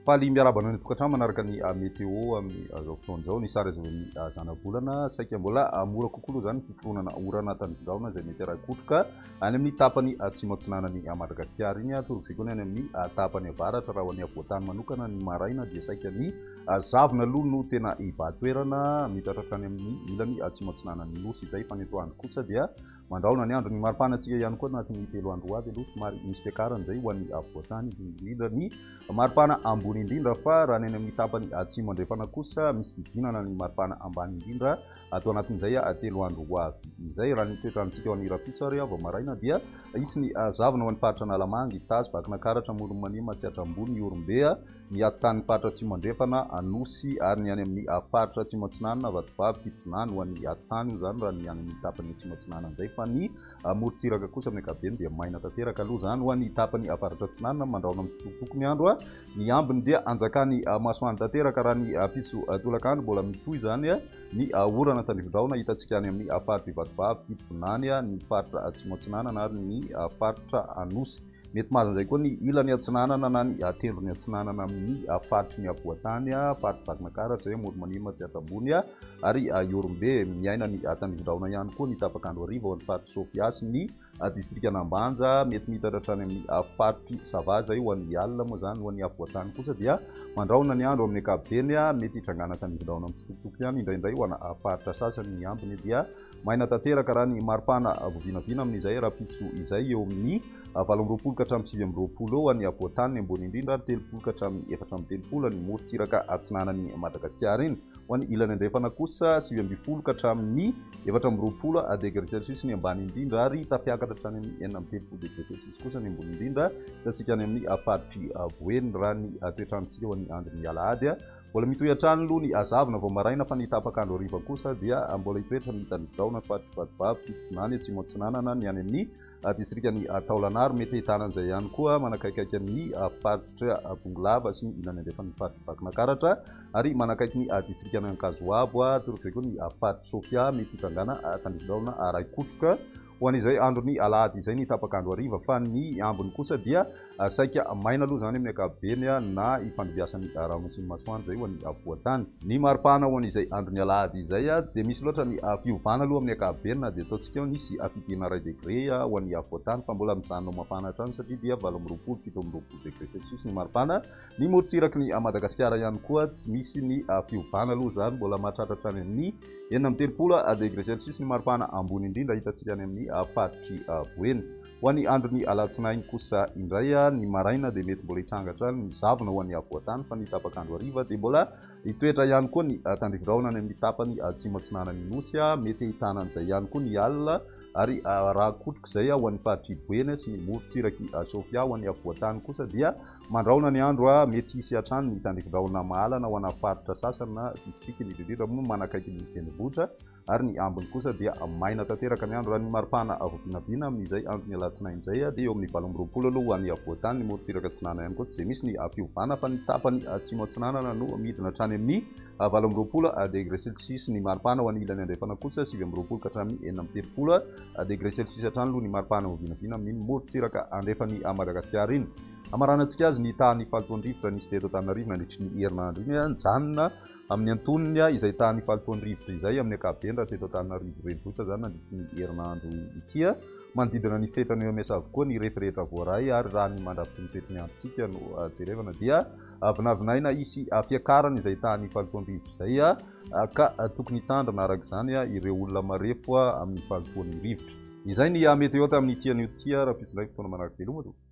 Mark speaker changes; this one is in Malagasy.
Speaker 1: faly miarabana ny tokantrano manaraka ny météo amin'ny zao fotoan'izao ny sary azavan'ny zana-bolana saika mbola mora kokoa aloha zany fiforonana orana tandraona izay mety arakotroka any amin'ny tapany atsimo atsinanany Madagasikara iny torotsy koa ny any amin'ny tapany avaratra raha ho any avoatany manokana ny maraina dia saika ny zavona aloha no tena ibatoerana mitatratra any amin'ny ilany atsimo atsinanany nosy izay fa ny etoandro kosa dia mandraona ny andro ny maripanantsika ihany koa anatin'ny 3 andro avy aloha somary misy fiakarana izay ho an'ny avoatany indrindra ny maripana ambony indrindra fa raha ny any amin'ny tapany atsimo andrefana kosa misy didinana ny maripana ambany indrindra atao anatin'izay 3 andro avy izay raha ny toetrantsika ho an'ny rapisary vao maraina dia isy ny zavona ho an'ny faritra Nalamangy Tasy vakina karatra molony manima tsy hatrambony Orombea ny atany faritra atsimo andrefana Anosy ary ny any amin'ny faritra atsimo atsinanana Vatovavy Fitonany ho an'ny atany io zany raha ny any amin'ny tapany atsimo atsinanana izay fa ny morontsiraka kosa amin'ny ankapobeny dia maina tanteraka aloha zany ho an'ny tapany faritra atsinanana mandraona amin'ny tsitokotoko ny andro ny ambiny dia anjakany masoandro tanteraka raha ny piso tolakandro mbola mitohy zany ny orana tandrivindraona hitantsika any amin'ny faritra Vatovavy Fitonany ny faritra atsimo atsinanana ary ny faritra Anosy mety mahazo an'izay koa ny ilany atsinanana na ny tendrony atsinanana amin'ny faritry ny avoatany faritra vakina karatra zay molo manima tsy hatambony ary Iorombe miaina ny tandrivindraona ihany koa ny tapakandro ariva ho an'ny faritra Sofiasy ny distrika Anambanja mety mitatratra any amin'ny faritry Savaza io ho an'ny alina moa zany ho an'ny avoatany kosa dia mandraona ny andro amin'ny ankapobeny mety hitrangana tandrivindraona amin'ny tsitokotoko ihany indraindray ho ana faritra sasany ny ambiny dia maina tanteraka raha ny maripana vovinavina amin'izay raha pitso izay eo amin'ny 8 hatramin'ny 9 eo ho an'ny avoatany ny ambony indrindra 3 hatramin'ny 4 ny morontsiraka atsinanany Madagasikara iny ho an'ny ilany andrefana kosa 9 hatramin'ny 4 degré celsius ny ambany indrindra ary tafiakatra hatrany amin'ny 9 degré celsius kosa ny ambony indrindra hitantsika any amin'ny faritry Voeny raha ny toetrantsika ho an'ny andron'ny alahady mbola mitohy hatrany aloha ny zavona vao maraina fa ny tapakandro ariva kosa dia mbola hitoetra ny tandrivindraona faritra Vatovavy Fitonany atsimo atsinanana ny any amin'ny distrikany Taolagnaro mety ahitana an'izay ihany koa manakaikaiky amin'ny faritra Bongolava sy ny ilany andrefan'ny faritra vakina karatra ary manakaiky ny distrikany Ankazoabo torotsy koa ny faritra Sofia mety hitangana tandrivindraona raikotroka ho an'izay androny alahady izay ny tapakandro ariva fa ny ambiny kosa dia saika maina aloha zany amin'ny ankapobeny na ifandimbiasan'ny rano sy ny masoandro zay ho an'ny avoatany ny maripana ho an'izay androny alahady izay tsy de misy loatra ny fiovana aloha amin'ny ankapobeny na dia ataontsika eo nisy fidina 2 degré ho an'ny avoatany fa mbola mijanona mafana hatrany satria dia 8 degré celsius ny maripana ny morontsiraky ny Madagasikara ihany koa tsy misy ny fiovana aloha zany mbola mahatratra hatrany amin'ny 9 degré celsius ny maripana ambony indrindra hitantsika any amin'ny faritry Voeny ho an'ny androny alatsinainy kosa indray ny maraina dia mety mbola hitrangatra ny zavona ho an'ny avoatany fa ny tapakandro ariva dia mbola hitoetra ihany koa ny tandrivindraona any amin'ny tapany atsimo atsinanany Nosy mety ahitana an'izay ihany koa ny alina ary raha kotroka izay ho an'ny faritry Voeny sy ny morontsiraky Sofia ho an'ny avoatany kosa dia mandraona ny andro mety hisy hatrany ny tandrivindraona mahalana ho ana faritra sasany na distriky indrindra moa manakaiky ny tendrombohitra ary ny ambiny kosa dia maina tanteraka ny andro raha ny maripana vovinavina amin'izay andro ny alatsinainy izay dia eo amin'ny 20 aloha ho an'ny avoatany ny morontsiraka atsinanana ihany koa tsy de misy ny fiovana fa ny tapany atsimo atsinanana no midina hatrany amin'ny 20 degré celsius ny maripana ho an'ny ilany andrefana kosa 9 ka hatramin'ny 30 degré celsius hatrany aloha ny maripana vovinavina amin'ny morontsiraka andrefan'ny Madagasikara iny amaranantsika azy ny tany falotondrivotra nisy teto Antananarivo nandritry ny herinandro iny nijanona amin'ny antonony izay tany falotondrivotra izay amin'ny ankapobeny raha teto Antananarivo renivohitra zany nandritry ny herinandro ity manodidina ny fetrany eo amiasa avokoa ny rehetrarehetra voaray ary raha ny mandrafitra ny fetriny androntsika no jerevana dia vinavinaina isy fiakarana izay tany falotondrivotra izay ka tokony hitandrina araka izany ireo olona marefo amin'ny falotony rivotra izay ny mety eo tamin'ny tian'io tia raha pisindray fotoana manaraka veloma